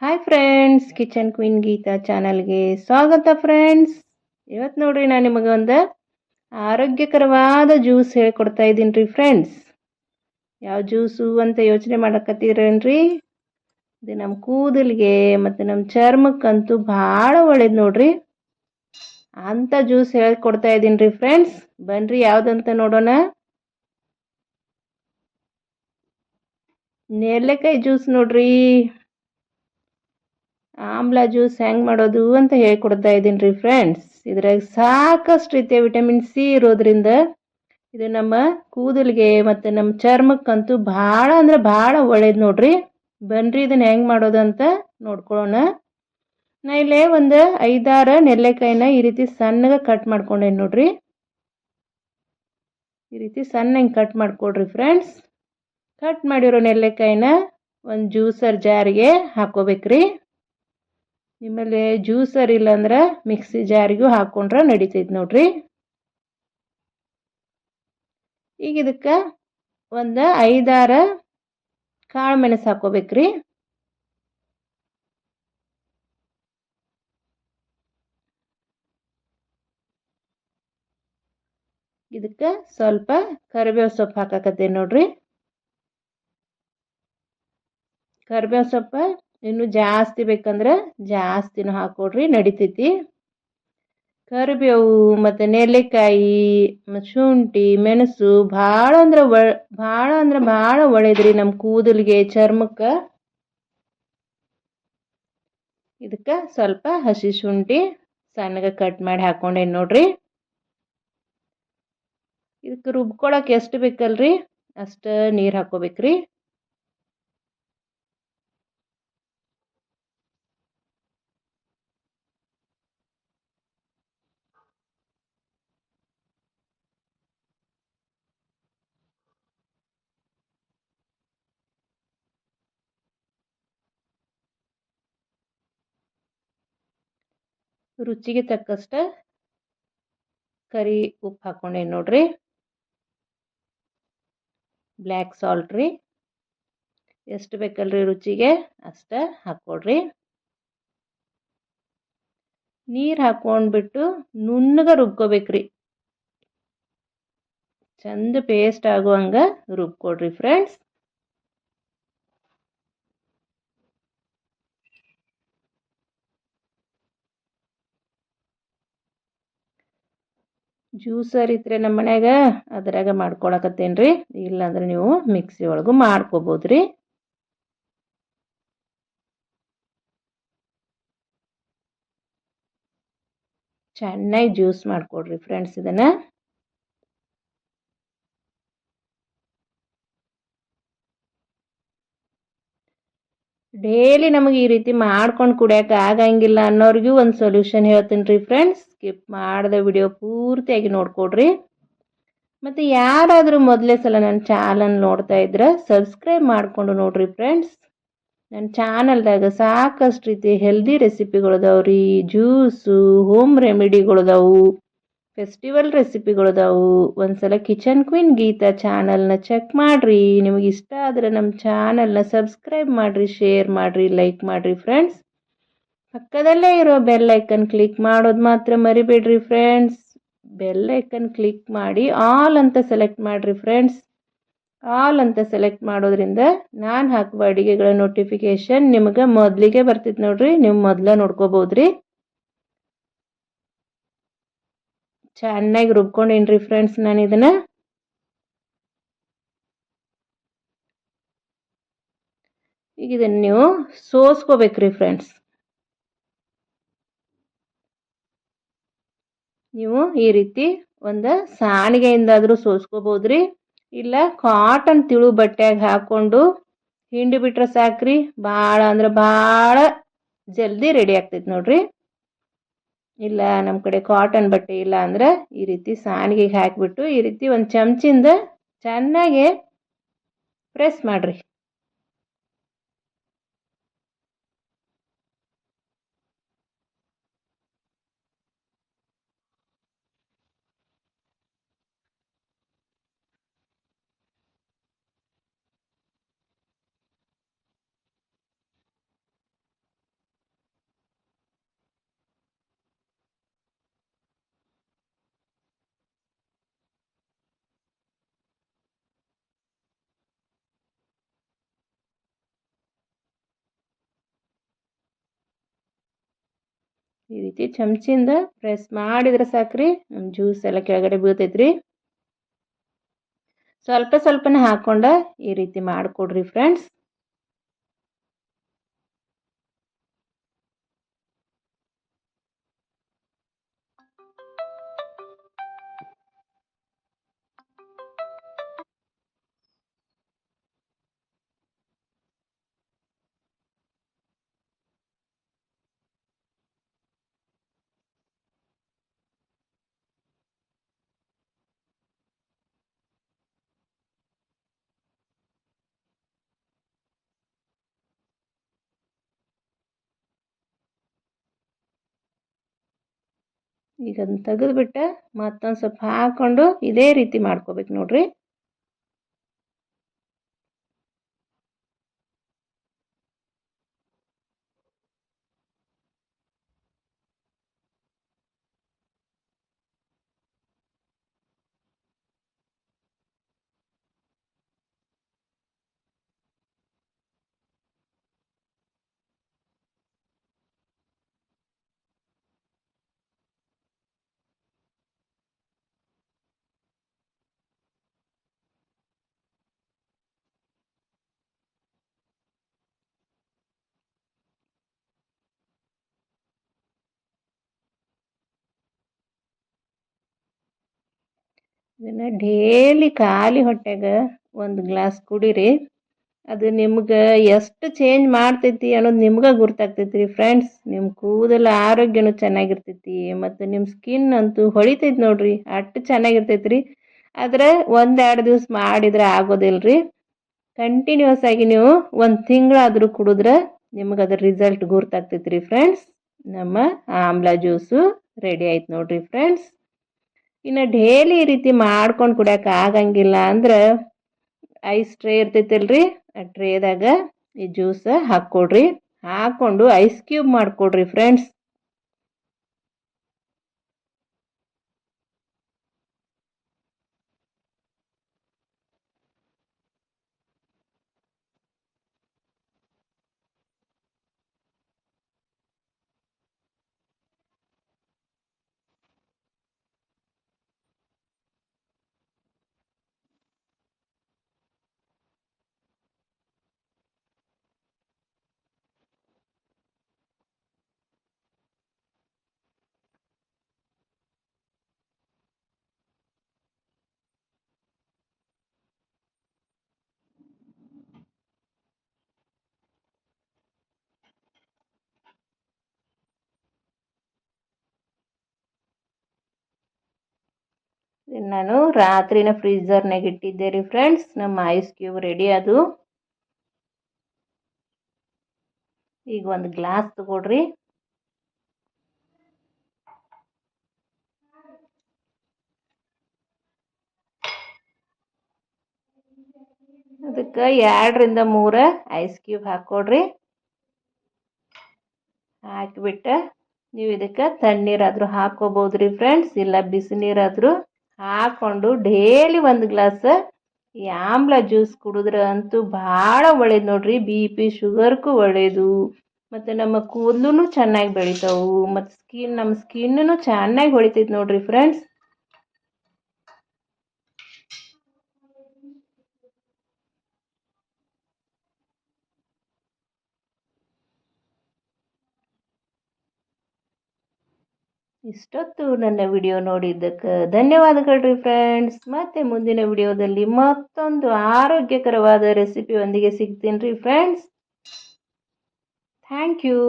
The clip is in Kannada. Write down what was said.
Hi friends, kitchen queen Geetha ಚಾನಲ್ಗೆ ಸ್ವಾಗತ ಫ್ರೆಂಡ್ಸ್. ಇವತ್ತು ನೋಡ್ರಿ ನಾನು ನಿಮಗೆ ಒಂದು ಆರೋಗ್ಯಕರವಾದ ಜ್ಯೂಸ್ ಹೇಳ್ಕೊಡ್ತಾ ಇದ್ದೀನಿ ರೀ ಫ್ರೆಂಡ್ಸ್. ಯಾವ ಜ್ಯೂಸು ಅಂತ ಯೋಚನೆ ಮಾಡಕತ್ತೀರೇನ್ರಿ? ಇದು ನಮ್ಮ ಕೂದಲಿಗೆ ಮತ್ತು ನಮ್ಮ ಚರ್ಮಕ್ಕಂತೂ ಭಾಳ ಒಳ್ಳೇದು ನೋಡ್ರಿ. ಅಂಥ ಜ್ಯೂಸ್ ಹೇಳ್ಕೊಡ್ತಾ ಇದ್ದೀನಿ ರೀ ಫ್ರೆಂಡ್ಸ್. ಬನ್ರಿ ಯಾವುದಂತ ನೋಡೋಣ. ನೇರಳೆಕಾಯಿ ಜ್ಯೂಸ್ ನೋಡ್ರಿ. ಆಮ್ಲ ಜ್ಯೂಸ್ ಹೆಂಗೆ ಮಾಡೋದು ಅಂತ ಹೇಳ್ಕೊಡ್ತಾ ಇದ್ದೀನಿ ರೀ ಫ್ರೆಂಡ್ಸ್. ಇದ್ರಾಗ ಸಾಕಷ್ಟು ರೀತಿಯ ವಿಟಮಿನ್ ಸಿ ಇರೋದ್ರಿಂದ ಇದು ನಮ್ಮ ಕೂದಲಿಗೆ ಮತ್ತು ನಮ್ಮ ಚರ್ಮಕ್ಕಂತೂ ಭಾಳ ಅಂದ್ರೆ ಭಾಳ ಒಳ್ಳೇದು ನೋಡ್ರಿ. ಬನ್ರಿ ಇದನ್ನು ಹೆಂಗೆ ಮಾಡೋದು ಅಂತ ನೋಡ್ಕೊಳ್ಳೋಣ. ನಾ ಇಲ್ಲೇ ಒಂದು 5-6 ನೆಲ್ಲೆಕಾಯಿನ ಈ ರೀತಿ ಸಣ್ಣಗೆ ಕಟ್ ಮಾಡ್ಕೊಂಡೇನಿ ನೋಡ್ರಿ. ಈ ರೀತಿ ಸಣ್ಣ ಹಿಂಗೆ ಕಟ್ ಮಾಡ್ಕೊಡ್ರಿ ಫ್ರೆಂಡ್ಸ್. ಕಟ್ ಮಾಡಿರೋ ನೆಲ್ಲೆಕಾಯಿನ ಒಂದು ಜ್ಯೂಸರ್ ಜಾರಿಗೆ ಹಾಕೋಬೇಕ್ರಿ. ನಿಮ್ಮಲ್ಲಿ ಜ್ಯೂಸರ್ ಇಲ್ಲಾಂದ್ರೆ ಮಿಕ್ಸಿ ಜಾರಿಗೂ ಹಾಕೊಂಡ್ರೆ ನಡೀತೈತೆ ನೋಡ್ರಿ. ಈಗ ಇದಕ್ಕೆ ಒಂದು 5-6 ಕಾಳು ಮೆಣಸು ಹಾಕೋಬೇಕ್ರಿ. ಇದಕ್ಕೆ ಸ್ವಲ್ಪ ಕರಿಬೇವು ಸೊಪ್ಪು ಹಾಕಕತ್ತೇನೆ ನೋಡ್ರಿ. ಕರಿಬೇವು ಸೊಪ್ಪು ಇನ್ನೂ ಜಾಸ್ತಿ ಬೇಕಂದ್ರೆ ಜಾಸ್ತಿನೂ ಹಾಕೊಡ್ರಿ, ನಡಿತೈತಿ. ಕರಿಬೇವು ಮತ್ತು ನೆಲ್ಲಿಕಾಯಿ ಮತ್ತು ಶುಂಠಿ ಮೆಣಸು ಭಾಳ ಅಂದ್ರೆ ಭಾಳ ಒಳ್ಳೇದ್ರಿ ನಮ್ಮ ಕೂದಲಿಗೆ ಚರ್ಮಕ್ಕೆ. ಇದಕ್ಕೆ ಸ್ವಲ್ಪ ಹಸಿ ಶುಂಠಿ ಸಣ್ಣಗೆ ಕಟ್ ಮಾಡಿ ಹಾಕೊಂಡೇನಿ ನೋಡ್ರಿ. ಇದಕ್ಕೆ ರುಬ್ಕೊಳಕ್ಕೆ ಎಷ್ಟು ಬೇಕಲ್ರಿ ಅಷ್ಟು ನೀರು ಹಾಕೋಬೇಕ್ರಿ. ರುಚಿಗೆ ತಕ್ಕಷ್ಟು ಕರಿ ಉಪ್ಪು ಹಾಕೊಂಡೇನಿ ನೋಡ್ರಿ. ಬ್ಲ್ಯಾಕ್ ಸಾಲ್ಟ್ ರೀ, ಎಷ್ಟು ಬೇಕಲ್ರಿ ರುಚಿಗೆ ಅಷ್ಟು ಹಾಕ್ಕೊಡ್ರಿ. ನೀರು ಹಾಕೊಂಡ್ಬಿಟ್ಟು ನುಣ್ಣಗೆ ರುಬ್ಕೋಬೇಕ್ರಿ. ಚಂದ ಪೇಸ್ಟ್ ಆಗುವಂಗ ರುಬ್ಕೊಡ್ರಿ ಫ್ರೆಂಡ್ಸ್. ಜ್ಯೂಸರ್ ಇದ್ರೆ ನಮ್ಮ ಮನ್ಯಾಗ ಅದ್ರಾಗ ಮಾಡ್ಕೊಳಕತ್ತೇನ್ರಿ. ಇಲ್ಲಾಂದ್ರೆ ನೀವು ಮಿಕ್ಸಿ ಒಳಗೂ ಮಾಡ್ಕೋಬೋದ್ರಿ. ಚೆನ್ನಾಗಿ ಜ್ಯೂಸ್ ಮಾಡ್ಕೊಡ್ರಿ ಫ್ರೆಂಡ್ಸ್. ಇದನ್ನ ಡೈಲಿ ನಮಗೆ ಈ ರೀತಿ ಮಾಡ್ಕೊಂಡು ಕುಡಿಯೋಕೆ ಆಗಂಗಿಲ್ಲ ಅನ್ನೋರಿಗೂ ಒಂದು ಸೊಲ್ಯೂಷನ್ ಹೇಳ್ತೀನಿ ರೀ ಫ್ರೆಂಡ್ಸ್. ಸ್ಕಿಪ್ ಮಾಡಿದ ವಿಡಿಯೋ ಪೂರ್ತಿಯಾಗಿ ನೋಡ್ಕೊಡ್ರಿ. ಮತ್ತು ಯಾರಾದರೂ ಮೊದಲೇ ಸಲ ನನ್ನ ಚಾನಲ್ ನೋಡ್ತಾ ಇದ್ರೆ ಸಬ್ಸ್ಕ್ರೈಬ್ ಮಾಡಿಕೊಂಡು ನೋಡ್ರಿ ಫ್ರೆಂಡ್ಸ್. ನನ್ನ ಚಾನಲ್ದಾಗ ಸಾಕಷ್ಟು ರೀತಿ ಹೆಲ್ದಿ ರೆಸಿಪಿಗಳದಾವ್ರಿ. ಜ್ಯೂಸು, ಹೋಮ್ ರೆಮಿಡಿಗಳದಾವು, ಫೆಸ್ಟಿವಲ್ ರೆಸಿಪಿಗಳದಾವು. ಒಂದ್ಸಲ ಕಿಚನ್ ಕ್ವೀನ್ ಗೀತಾ ಚಾನಲ್ನ ಚೆಕ್ ಮಾಡಿರಿ. ನಿಮಗೆ ಇಷ್ಟ ಆದರೆ ನಮ್ಮ ಚಾನಲ್ನ ಸಬ್ಸ್ಕ್ರೈಬ್ ಮಾಡಿರಿ, ಶೇರ್ ಮಾಡಿರಿ, ಲೈಕ್ ಮಾಡಿರಿ ಫ್ರೆಂಡ್ಸ್. ಪಕ್ಕದಲ್ಲೇ ಇರೋ ಬೆಲ್ ಐಕನ್ ಕ್ಲಿಕ್ ಮಾಡೋದು ಮಾತ್ರ ಮರಿಬೇಡ್ರಿ ಫ್ರೆಂಡ್ಸ್. ಬೆಲ್ ಐಕನ್ ಕ್ಲಿಕ್ ಮಾಡಿ ಆಲ್ ಅಂತ ಸೆಲೆಕ್ಟ್ ಮಾಡಿರಿ ಫ್ರೆಂಡ್ಸ್. ಆಲ್ ಅಂತ ಸೆಲೆಕ್ಟ್ ಮಾಡೋದ್ರಿಂದ ನಾನು ಹಾಕುವ ಅಡುಗೆಗಳ ನೋಟಿಫಿಕೇಶನ್ ನಿಮಗೆ ಮೊದಲಿಗೆ ಬರ್ತೈತೆ ನೋಡ್ರಿ. ನೀವು ಮೊದಲೇ ನೋಡ್ಕೋಬೋದ್ರಿ. ಚೆನ್ನಾಗಿ ರುಬ್ಕೊಂಡೇನ್ರಿ ಫ್ರೆಂಡ್ಸ್ ನಾನು ಇದನ್ನ. ಈಗ ಇದನ್ನು ನೀವು ಸೋಸ್ಕೋಬೇಕ್ರಿ ಫ್ರೆಂಡ್ಸ್. ನೀವು ಈ ರೀತಿ ಒಂದು ಸಾಣಿಗೆಯಿಂದಾದರೂ ಸೋಸ್ಕೋಬೋದ್ರಿ. ಇಲ್ಲ ಕಾಟನ್ ತಿಳು ಬಟ್ಟೆಯಾಗ ಹಾಕ್ಕೊಂಡು ಹಿಂಡಿ ಬಿಟ್ರೆ ಸಾಕ್ರಿ. ಭಾಳ ಅಂದ್ರೆ ಭಾಳ ಜಲ್ದಿ ರೆಡಿ ಆಗ್ತೈತೆ ನೋಡ್ರಿ. ಇಲ್ಲ ನಮ್ಮ ಕಡೆ ಕಾಟನ್ ಬಟ್ಟೆ ಇಲ್ಲ ಅಂದ್ರೆ ಈ ರೀತಿ ಸಾಣಿಗೆಗೆ ಹಾಕಿಬಿಟ್ಟು ಈ ರೀತಿ ಒಂದು ಚಮಚಿಂದ ಚೆನ್ನಾಗಿ ಪ್ರೆಸ್ ಮಾಡಿರಿ. ಈ ರೀತಿ ಚಮಚಿಂದ ಪ್ರೆಸ್ ಮಾಡಿದ್ರೆ ಸಾಕ್ರಿ ನಮ್ಮ ಜ್ಯೂಸ್ ಎಲ್ಲ ಕೆಳಗಡೆ ಬೀಳ್ತೈತ್ರಿ. ಸ್ವಲ್ಪ ಸ್ವಲ್ಪನೇ ಹಾಕ್ಕೊಂಡು ಈ ರೀತಿ ಮಾಡಿಕೊಡ್ರಿ ಫ್ರೆಂಡ್ಸ್. ಈಗ ಅದನ್ನ ತೆಗೆದುಬಿಟ್ಟು ಮತ್ತೊಂದು ಸ್ವಲ್ಪ ಹಾಕ್ಕೊಂಡು ಇದೇ ರೀತಿ ಮಾಡ್ಕೋಬೇಕು ನೋಡ್ರಿ. ಇದನ್ನು ಡೇಲಿ ಖಾಲಿ ಹೊಟ್ಟೆಗೆ ಒಂದು ಗ್ಲಾಸ್ ಕುಡೀರಿ. ಅದು ನಿಮ್ಗೆ ಎಷ್ಟು ಚೇಂಜ್ ಮಾಡ್ತೈತಿ ಅನ್ನೋದು ನಿಮ್ಗೆ ಗೊತ್ತಾಗ್ತೈತಿ ರೀ ಫ್ರೆಂಡ್ಸ್. ನಿಮ್ಮ ಕೂದಲು ಆರೋಗ್ಯನೂ ಚೆನ್ನಾಗಿರ್ತೈತಿ ಮತ್ತು ನಿಮ್ಮ ಸ್ಕಿನ್ ಅಂತೂ ಹೊಳಿತೈತಿ ನೋಡ್ರಿ, ಅಷ್ಟು ಚೆನ್ನಾಗಿರ್ತೈತಿ ರೀ. ಆದರೆ 1-2 ದಿವಸ ಮಾಡಿದ್ರೆ ಆಗೋದಿಲ್ಲ ರೀ. ಕಂಟಿನ್ಯೂಸ್ ಆಗಿ ನೀವು 1 ತಿಂಗಳಾದರೂ ಕುಡಿದ್ರೆ ನಿಮ್ಗೆ ಅದ್ರ ರಿಸಲ್ಟ್ ಗೊತ್ತಾಗ್ತೈತಿ ರೀ ಫ್ರೆಂಡ್ಸ್. ನಮ್ಮ ಆಮ್ಲ ಜ್ಯೂಸು ರೆಡಿ ಆಯ್ತು ನೋಡ್ರಿ ಫ್ರೆಂಡ್ಸ್. ಇನ್ನು ಡೇಲಿ ಈ ರೀತಿ ಮಾಡ್ಕೊಂಡು ಕುಡಿಯೋಕೆ ಆಗಂಗಿಲ್ಲ ಅಂದ್ರೆ ಐಸ್ ಟ್ರೇ ಇರ್ತೈತಲ್ರಿ, ಆ ಟ್ರೇದಾಗ ಈ ಜ್ಯೂಸ್ ಹಾಕ್ಕೊಡ್ರಿ. ಹಾಕ್ಕೊಂಡು ಐಸ್ ಕ್ಯೂಬ್ ಮಾಡಿಕೊಡ್ರಿ ಫ್ರೆಂಡ್ಸ್. ನಾನು ರಾತ್ರಿನ ಫ್ರೀಜರ್ನಾಗ ಇಟ್ಟಿದ್ದೆ ರೀ ಫ್ರೆಂಡ್ಸ್. ನಮ್ಮ ಐಸ್ ಕ್ಯೂಬ್ ರೆಡಿ ಅದು. ಈಗ ಒಂದು ಗ್ಲಾಸ್ ತಗೊಳ್ರಿ. ಅದಕ್ಕೆ 2ರಿಂದ 3 ಐಸ್ ಕ್ಯೂಬ್ ಹಾಕ್ಕೊಡ್ರಿ. ಹಾಕಿಬಿಟ್ಟು ನೀವು ಇದಕ್ಕೆ ತಣ್ಣೀರಾದರೂ ಹಾಕ್ಕೋಬೋದು ರೀ ಫ್ರೆಂಡ್ಸ್, ಇಲ್ಲ ಬಿಸಿ ನೀರಾದರೂ ಹಾಕ್ಕೊಂಡು ಡೇಲಿ 1 ಗ್ಲಾಸ್ ಈ ಆಮ್ಲ ಜ್ಯೂಸ್ ಕುಡಿದ್ರೆ ಅಂತೂ ಭಾಳ ಒಳ್ಳೇದು ನೋಡ್ರಿ. BP ಶುಗರ್ಗೂ ಒಳ್ಳೆಯದು, ಮತ್ತು ನಮ್ಮ ಕೂದಲು ಚೆನ್ನಾಗಿ ಬೆಳಿತಾವು, ಮತ್ತು ನಮ್ಮ ಸ್ಕಿನ್ನೂ ಚೆನ್ನಾಗಿ ಹೊಳಿತೈತೆ ನೋಡ್ರಿ ಫ್ರೆಂಡ್ಸ್. ಇಷ್ಟೊತ್ತು ನನ್ನ ವಿಡಿಯೋ ನೋಡಿದ್ದಕ್ಕೆ ಧನ್ಯವಾದಗಳು ಫ್ರೆಂಡ್ಸ್. ಮತ್ತೆ ಮುಂದಿನ ವಿಡಿಯೋದಲ್ಲಿ ಮತ್ತೊಂದು ಆರೋಗ್ಯಕರವಾದ ರೆಸಿಪಿಯೊಂದಿಗೆ ಸಿಗ್ತೀನಿ ರೀ ಫ್ರೆಂಡ್ಸ್. Thank you.